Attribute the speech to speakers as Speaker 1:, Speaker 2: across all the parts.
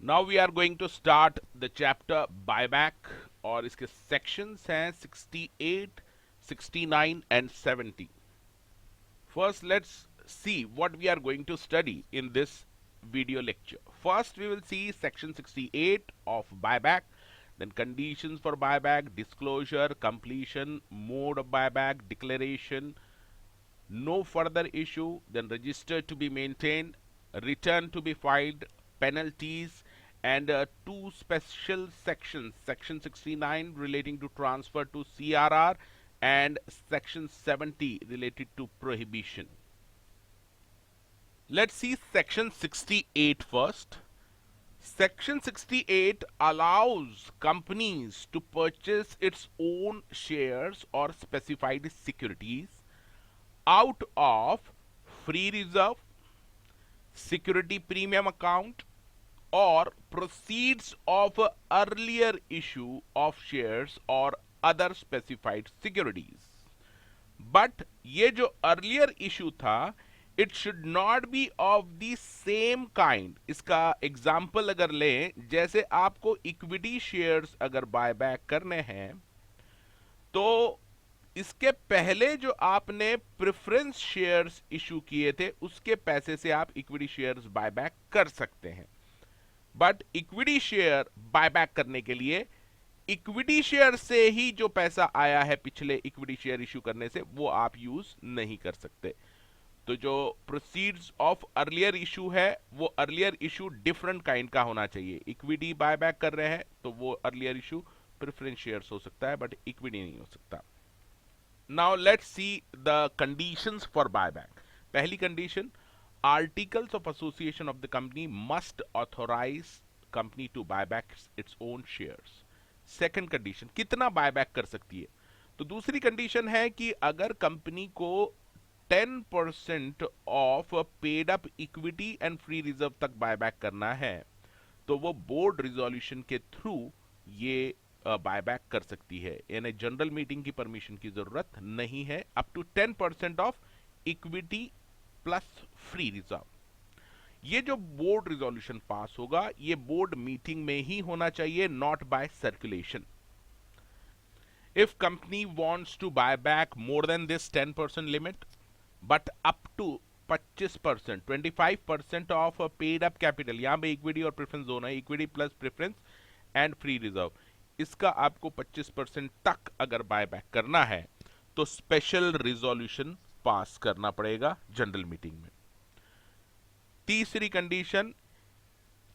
Speaker 1: Now we are going to start the chapter buyback और इसके sections हैं 68, 69 and 70. First, let's see what we are going to study in this video lecture. First, we will see section 68 of buyback, then conditions for buyback, disclosure, completion, mode of buyback, declaration, no further issue, then register to be maintained, return to be filed, penalties, and two special sections, section 69 relating to transfer to CRR and section 70 related to prohibition. Let's see section 68 first. Section 68 allows companies to purchase its own shares or specified securities out of free reserve, security premium account, or proceeds of earlier issue of shares or other specified securities. But ये जो earlier issue था it should not be of the same kind. इसका example अगर लें, जैसे आपको equity shares अगर buy back करने हैं तो इसके पहले जो आपने प्रेफरेंस शेयर्स इशू किए थे उसके पैसे से आप इक्विटी शेयर्स बाय बैक कर सकते हैं. बट इक्विटी शेयर बायबैक करने के लिए इक्विटी शेयर से ही जो पैसा आया है पिछले इक्विटी शेयर इशू करने से वो आप यूज नहीं कर सकते. तो जो प्रोसीड्स ऑफ अर्लियर इशू है वो अर्लियर इशू डिफरेंट काइंड का होना चाहिए. इक्विटी बायबैक कर रहे हैं तो वो अर्लियर इशू प्रेफरेंस शेयर्स हो सकता है बट इक्विटी नहीं हो सकता. Now let's see the conditions for buyback. पहली condition, articles of association of the company must authorize company to buy back its own shares. Second condition, कितना buyback कर सकती है. तो दूसरी कंडीशन है कि अगर कंपनी को 10% of paid up equity and free reserve तक बायबैक करना है तो वो बोर्ड रिजोल्यूशन के थ्रू ये बायबैक कर सकती है. यानी जनरल मीटिंग की परमिशन की जरूरत नहीं है. Up to 10% of equity plus free reserve. ये जो बोर्ड रिजोल्यूशन पास होगा ये बोर्ड मीटिंग में ही होना चाहिए, not by circulation. If company wants to buy back more than this 10% limit but up to 25%, 25% of paid up capital, यहां पे इक्विटी और प्रेफरेंस दोनों है, equity plus preference and free reserve, इसका आपको 25% तक अगर बाय बैक करना है तो स्पेशल रिजोल्यूशन पास करना पड़ेगा जनरल मीटिंग में. तीसरी कंडीशन,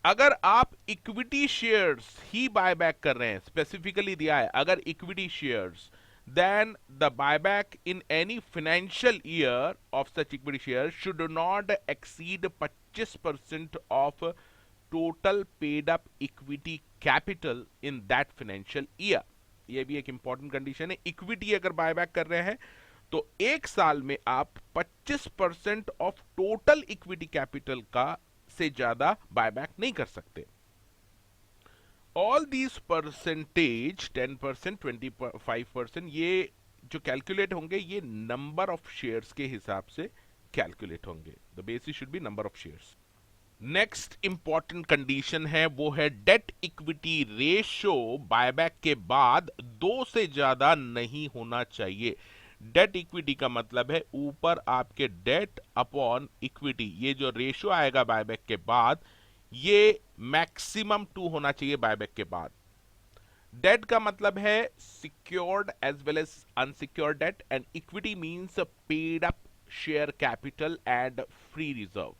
Speaker 1: अगर आप इक्विटी शेयर्स ही बायबैक कर रहे हैं, स्पेसिफिकली दिया है अगर equity shares, then the buyback in any financial year of such equity share should not exceed 25% of total paid up equity capital in that financial year. यह भी एक इंपॉर्टेंट कंडीशन है. इक्विटी अगर बायबैक कर रहे हैं तो एक साल में आप 25% ऑफ टोटल इक्विटी कैपिटल का से ज्यादा बायबैक नहीं कर सकते. ऑल दीज परसेंटेज 10%, 25%, ये जो कैलकुलेट होंगे ये नंबर ऑफ शेयर्स के हिसाब से कैलकुलेट होंगे. The basis should be number of shares. Next important condition है वो है डेट इक्विटी रेशियो बायबैक के बाद 2 से ज्यादा नहीं होना चाहिए. डेट इक्विटी का मतलब है ऊपर आपके डेट अपॉन इक्विटी, ये जो रेशियो आएगा बायबैक के बाद ये मैक्सिमम 2 होना चाहिए बायबैक के बाद. डेट का मतलब है secured as well as unsecured debt and equity means paid up share capital and free reserve.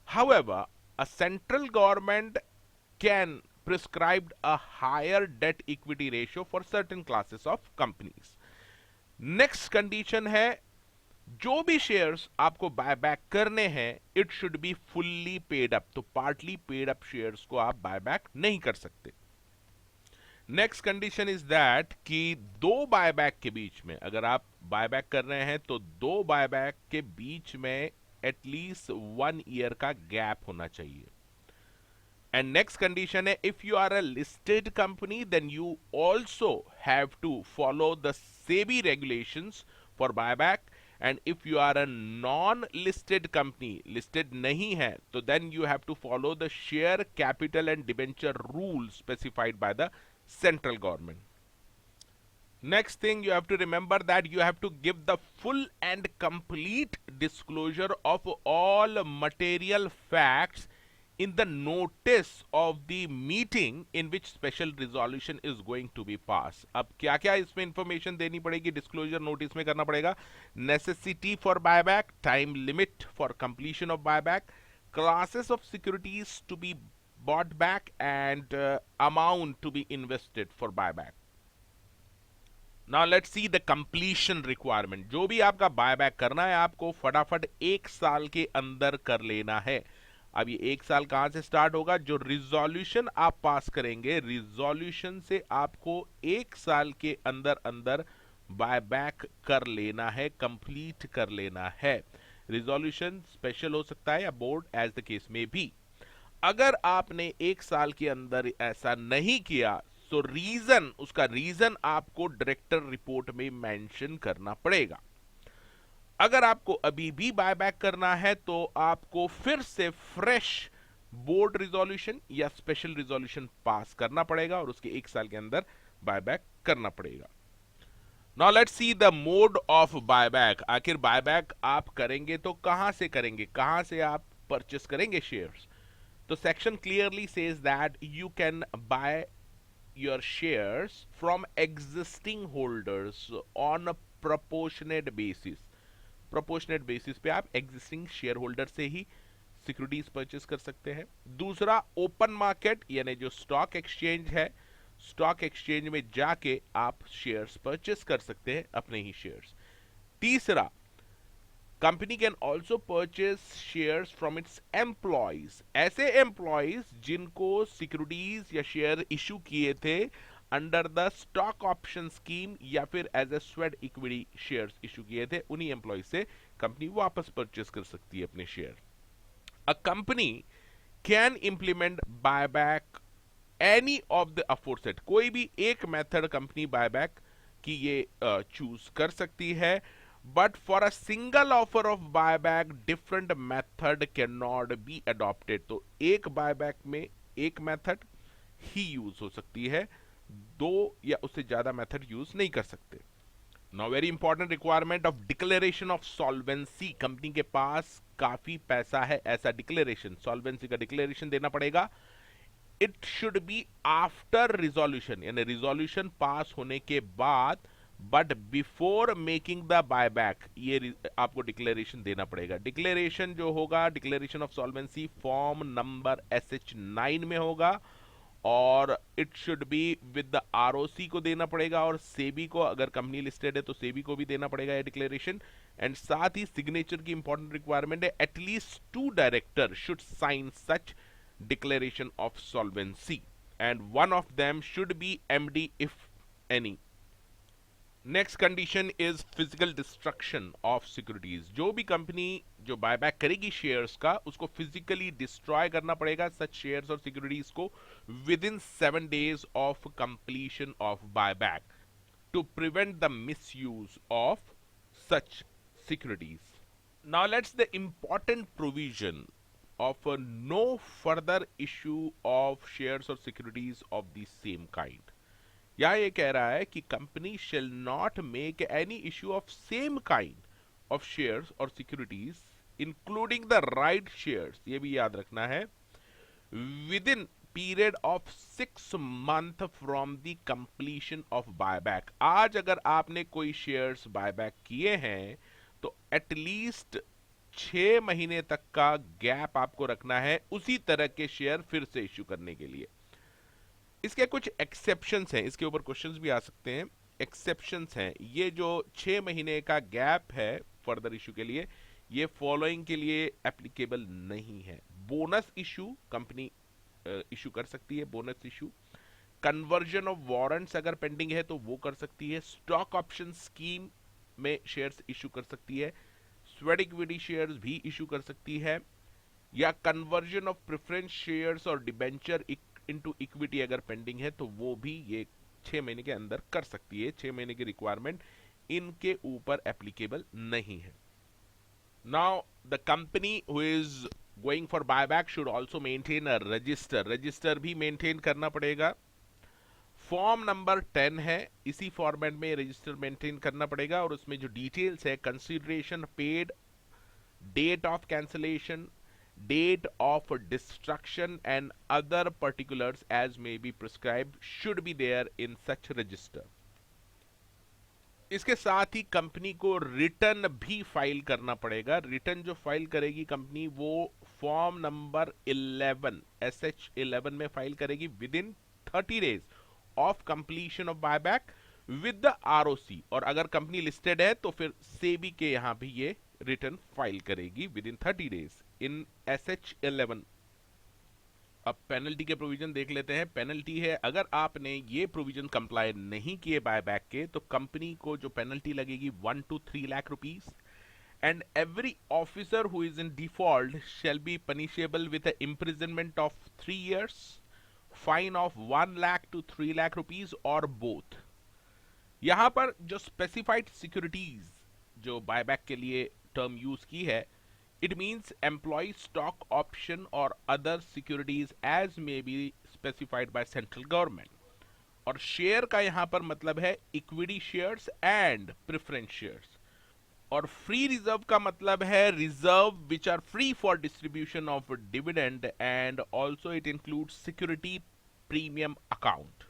Speaker 1: However a central government can prescribe a higher debt equity ratio for certain classes of companies. Next condition है जो भी shares आपको buyback करने हैं it should be fully paid up. तो partly paid up shares को आप buyback नहीं कर सकते. नेक्स्ट कंडीशन इज दैट कि दो बायबैक के बीच में, अगर आप बायबैक कर रहे हैं तो दो बायबैक के बीच में एटलीस्ट 1 ईयर का गैप होना चाहिए. And next condition है if you are a listed company then you also have to follow the SEBI regulations for buyback and if you are a non listed company, listed नहीं है, तो then you have to follow the share capital and debenture rule specified by the central government. Next thing you have to remember that you have to give the full and complete disclosure of all material facts in the notice of the meeting in which special resolution is going to be passed. अब क्या क्या इसमें information देनी पड़ेगी, disclosure notice में करना पड़ेगा? Necessity for buyback, time limit for completion of buyback, classes of securities to be bought back and amount to be invested for buyback. Now let's see the completion requirement. जो भी आपका buyback करना है आपको फटाफट 1 साल के अंदर कर लेना है. अब ये 1 साल कहां से स्टार्ट होगा? जो रिजोल्यूशन आप पास करेंगे, रिजोल्यूशन से आपको 1 साल के अंदर अंदर बायबैक कर लेना है, कंप्लीट कर लेना है. रिजोल्यूशन स्पेशल हो सकता है या बोर्ड, एज द केस में भी. अगर आपने 1 साल के अंदर ऐसा नहीं किया तो रीजन, उसका रीजन आपको डायरेक्टर रिपोर्ट में मेंशन करना पड़ेगा. अगर आपको अभी भी बायबैक करना है तो आपको फिर से फ्रेश बोर्ड रिजोल्यूशन या स्पेशल रिजोल्यूशन पास करना पड़ेगा और उसके 1 साल के अंदर बायबैक करना पड़ेगा. Now let's see the mode of buyback. आखिर बायबैक आप करेंगे तो कहां से करेंगे, कहां से आप परचेस करेंगे शेयर्स? तो section clearly says that you can by your shares from existing holders on a proportionate basis. Proportionate basis पे आप एग्जिस्टिंग शेयर होल्डर से ही सिक्योरिटीज परचेस कर सकते हैं. दूसरा, ओपन मार्केट यानी जो स्टॉक एक्सचेंज है, स्टॉक एक्सचेंज में जाके आप शेयर्स परचेस कर सकते हैं, अपने ही शेयर्स. तीसरा, company can also purchase shares from its employees. ऐसे एम्प्लॉयज जिनको सिक्योरिटीज या शेयर इशू किए थे under the stock option scheme या फिर as a sweat equity shares issue किए थे, उन्हीं एम्प्लॉयज से कंपनी वापस परचेस कर सकती है अपने share. A company can implement buyback any of the aforesaid. कोई भी एक मेथड कंपनी बायबैक की ये चूज कर सकती है. But for a single offer of buyback, different method cannot be adopted. तो एक buyback में एक method ही यूज हो सकती है, दो या उससे ज्यादा method यूज नहीं कर सकते. Now very important requirement of declaration of solvency. Company के पास काफी पैसा है, ऐसा डिक्लेरेशन, solvency का डिक्लेरेशन देना पड़ेगा. It should be after resolution, यानी resolution पास होने के बाद, but before making the buyback ये आपको डिक्लेरेशन देना पड़ेगा. डिक्लेरेशन जो होगा, declaration of solvency form number SH9 में होगा और it should be with the ROC को देना पड़ेगा और सेबी को, अगर कंपनी लिस्टेड है तो सेबी को भी देना पड़ेगा ये डिक्लेरेशन. एंड साथ ही सिग्नेचर की इंपॉर्टेंट रिक्वायरमेंट है, at least 2 director should sign such declaration of solvency and one of them should be MD if any. Next condition is physical destruction of securities. जो भी कंपनी जो बायबैक करेगी shares का, उसको फिजिकली डिस्ट्रॉय करना पड़ेगा such shares और securities को within 7 days of completion of buyback to prevent the misuse of such securities. Now let's the important provision of no further issue of shares और securities of the same kind. या ये कह रहा है कि company shall not make any issue of same kind of shares और securities including the right shares, ये भी याद रखना है, with in period of 6 months from the completion of buyback. आज अगर आपने कोई शेयर्स बायबैक किए हैं तो एटलीस्ट 6 महीने तक का गैप आपको रखना है उसी तरह के शेयर फिर से इश्यू करने के लिए. इसके कुछ एक्सेप्शंस हैं, इसके ऊपर क्वेश्चंस भी आ सकते हैं. एक्सेप्शंस हैं, ये जो 6 महीने का गैप है फर्दर इशू के लिए, ये फॉलोइंग के लिए एप्लीकेबल नहीं है. बोनस इशू कंपनी इशू कर सकती है, bonus issue. Conversion of warrants अगर पेंडिंग है तो वो कर सकती है. स्टॉक ऑप्शन स्कीम में शेयर्स इशू कर सकती है. स्वेट इक्विटी शेयर्स भी इशू कर सकती है. या कन्वर्जन ऑफ प्रेफरेंस शेयर्स और डिबेंचर इनटू इक्विटी अगर पेंडिंग है तो वो भी ये 6 महीने के अंदर कर सकती है. 6 महीने की रिक्वायरमेंट इनके ऊपर एप्लीकेबल नहीं है। Now the company who is going for buyback should also maintain a resistor, register भी मेंटेन करना पड़ेगा। फॉर्म नंबर 10 है, इसी फॉर्मेट में रजिस्टर मेंटेन करना पड़ेगा और उसमें जो डिटेल्स है, consideration paid, date of cancellation, date of destruction and other particulars as may be prescribed should be there in such register. इसके साथ ही कंपनी को रिटर्न भी फाइल करना पड़ेगा। रिटर्न जो फाइल करेगी कंपनी वो फॉर्म नंबर 11 SH11 में फाइल करेगी with in 30 days of completion of buyback with the ROC, और अगर कंपनी लिस्टेड है तो फिर सेबी के यहां भी ये रिटर्न फाइल करेगी with in 30 days in SH11। अब पेनल्टी के प्रोविजन देख लेते हैं। पेनल्टी है, अगर आपने ये प्रोविजन कंप्लाई नहीं किए बायबैक के तो कंपनी को जो पेनल्टी लगेगी 1 to 3 lakh rupees, and every officer who is in default shall be punishable with imprisonment of 3 years, fine of 1 lakh to 3 lakh rupees और बोथ। यहां पर जो स्पेसिफाइड सिक्योरिटीज जो बायबैक के लिए टर्म यूज की है, it means employee stock option or other securities as may be specified by central government। और शेयर का यहां पर मतलब है equity shares and preference shares. और फ्री रिजर्व का मतलब है reserve which are free for distribution of dividend and also it includes security premium account.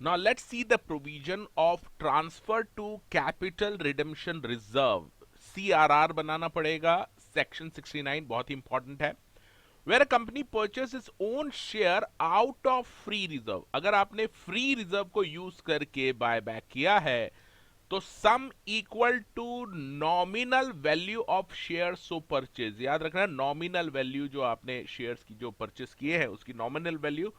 Speaker 1: Now let's see the provision of transfer to capital redemption reserve, CRR बनाना पड़ेगा। Section 69 बहुत ही important है। Where a company purchase its own share out of free reserve, अगर आपने free reserve को use करके buyback किया है तो sum equal to nominal value of share so purchase. याद रखना, नॉमिनल वैल्यू जो आपने शेयर्स की जो परचेस किए हैं उसकी नॉमिनल वैल्यू,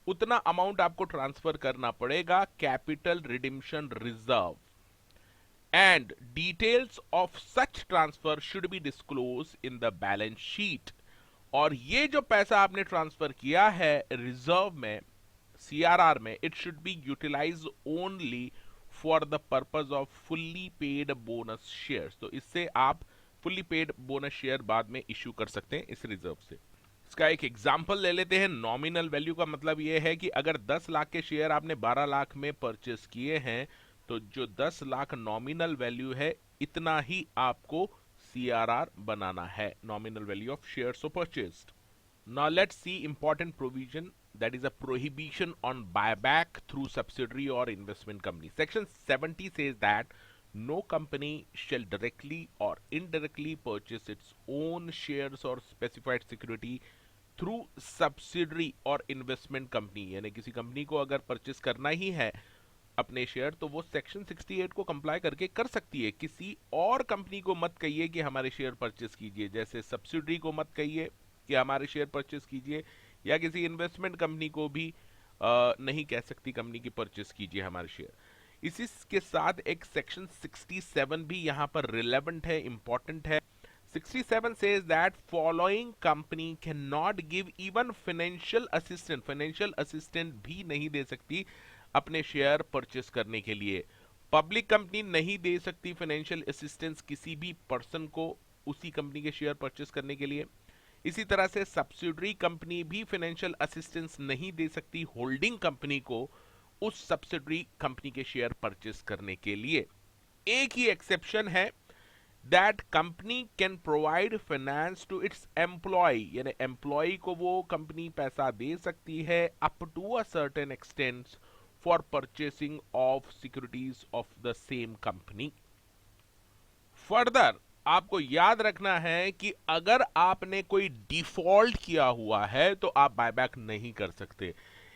Speaker 1: उतना अमाउंट आपको ट्रांसफर करना पड़ेगा capital redemption reserve, and details of such transfer should be disclosed in the balance sheet। और ये जो पैसा आपने ट्रांसफर किया है रिजर्व में, CRR में, it should be utilized only for the purpose of fully paid bonus shares। तो इससे आप fully paid bonus share बाद में इश्यू कर सकते हैं इस रिजर्व से। इसका एक एग्जांपल ले लेते हैं। नॉमिनल वैल्यू का मतलब यह है कि अगर 10 लाख के शेयर आपने 12 लाख में परचेस किए हैं तो जो 10 लाख नॉमिनल वैल्यू है इतना ही आपको CRR बनाना है, nominal value of shares so purchased. Now let's see important provision, that is a prohibition on buyback through subsidiary और investment company. Section 70 says that no company shall directly or indirectly purchase its own shares or specified security through subsidiary और investment company। यानी किसी company को अगर purchase करना ही है अपने share तो वो सेक्शन 68 को कंप्लाई करके कर सकती है। किसी और कंपनी को मत कहिए कि हमारे शेयर परचेस कीजिए, जैसे सब्सिडरी को मत कहिए कि हमारे शेयर परचेस कीजिए, या किसी इन्वेस्टमेंट कंपनी को भी नहीं कह सकती कंपनी की परचेस कीजिए हमारे शेयर। इसी के साथ एक सेक्शन 67 भी यहां पर रिलेवेंट है, इंपॉर्टेंट है। 67 says that following company cannot give even financial assistance, financial assistant भी नहीं दे सकती अपने शेयर परचेस करने के लिए। पब्लिक कंपनी नहीं दे सकती फाइनेंशियल असिस्टेंस किसी भी पर्सन को उसी कंपनी के शेयर परचेस करने के लिए। इसी तरह से सब्सिडरी कंपनी भी फाइनेंशियल असिस्टेंस नहीं दे सकती होल्डिंग कंपनी को उस सब्सिडरी कंपनी के शेयर परचेस करने के लिए। एक ही एक्सेप्शन है, that company can provide finance to its employ, यानी एम्प्लॉय को वो कंपनी पैसा दे सकती है up to a certain extent for purchasing of securities of the same company. Further आपको याद रखना है कि अगर आपने कोई डिफॉल्ट किया हुआ है तो आप बायबैक नहीं कर सकते।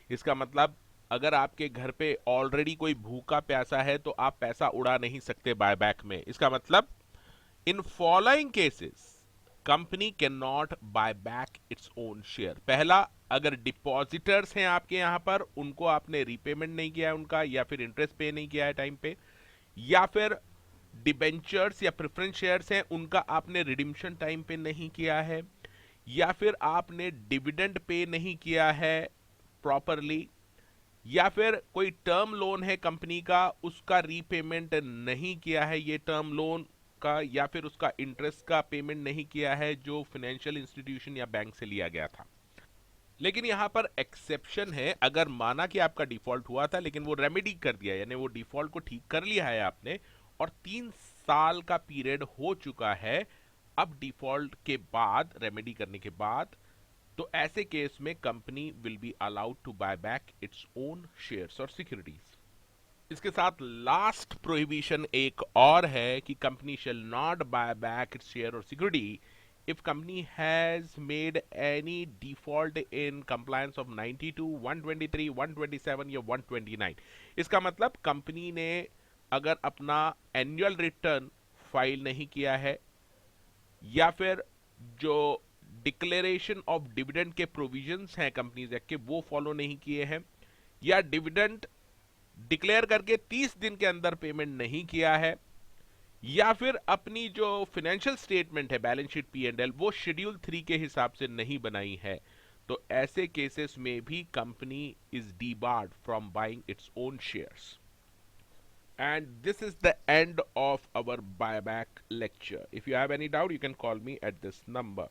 Speaker 1: इसका मतलब अगर आपके घर पे ऑलरेडी कोई भूखा प्यासा है तो आप पैसा उड़ा नहीं सकते बायबैक में। इसका मतलब in following cases company can not buy back its own share. पहला, अगर डिपॉजिटर्स हैं आपके यहां पर, उनको आपने रीपेमेंट नहीं किया है उनका, या फिर इंटरेस्ट पे नहीं किया है टाइम पे, या फिर डिबेंचर्स या प्रेफरेंस शेयर्स हैं उनका आपने रिडीम्पशन टाइम पे नहीं किया है, या फिर आपने डिविडेंड पे नहीं किया है प्रॉपरली, या फिर कोई टर्म लोन है कंपनी का, उसका रीपेमेंट नहीं किया है ये टर्म लोन का, या फिर उसका इंटरेस्ट का पेमेंट नहीं किया है जो फाइनेंशियल इंस्टीट्यूशन या बैंक से लिया गया था। लेकिन यहां पर एक्सेप्शन है, अगर माना कि आपका डिफॉल्ट हुआ था लेकिन वो रेमेडी कर दिया, यानी वो डिफॉल्ट को ठीक कर लिया है आपने, और 3 साल का पीरियड हो चुका है अब डिफॉल्ट के बाद, रेमेडी करने के बाद, तो ऐसे केस में company will be allowed to buy back its own shares और सिक्योरिटीज। इसके साथ लास्ट प्रोहिबिशन एक और है कि company shall not buy back its share और security if company has made any default in compliance of 92, 123, 127 या 129। इसका मतलब कंपनी ने अगर अपना एनुअल रिटर्न फाइल नहीं किया है, या फिर जो डिक्लेरेशन ऑफ डिविडेंड के प्रोविजंस हैं कंपनीज एक्ट के वो फॉलो नहीं किए हैं, या डिविडेंड डिक्लेयर करके 30 दिन के अंदर पेमेंट नहीं किया है, या फिर अपनी जो फाइनेंशियल स्टेटमेंट है balance sheet P and L वो शेड्यूल 3 के हिसाब से नहीं बनाई है, तो ऐसे केसेस में भी company is debarred from buying its own shares. And this is the end of our buyback lecture. If you have any doubt, you can call me at this number.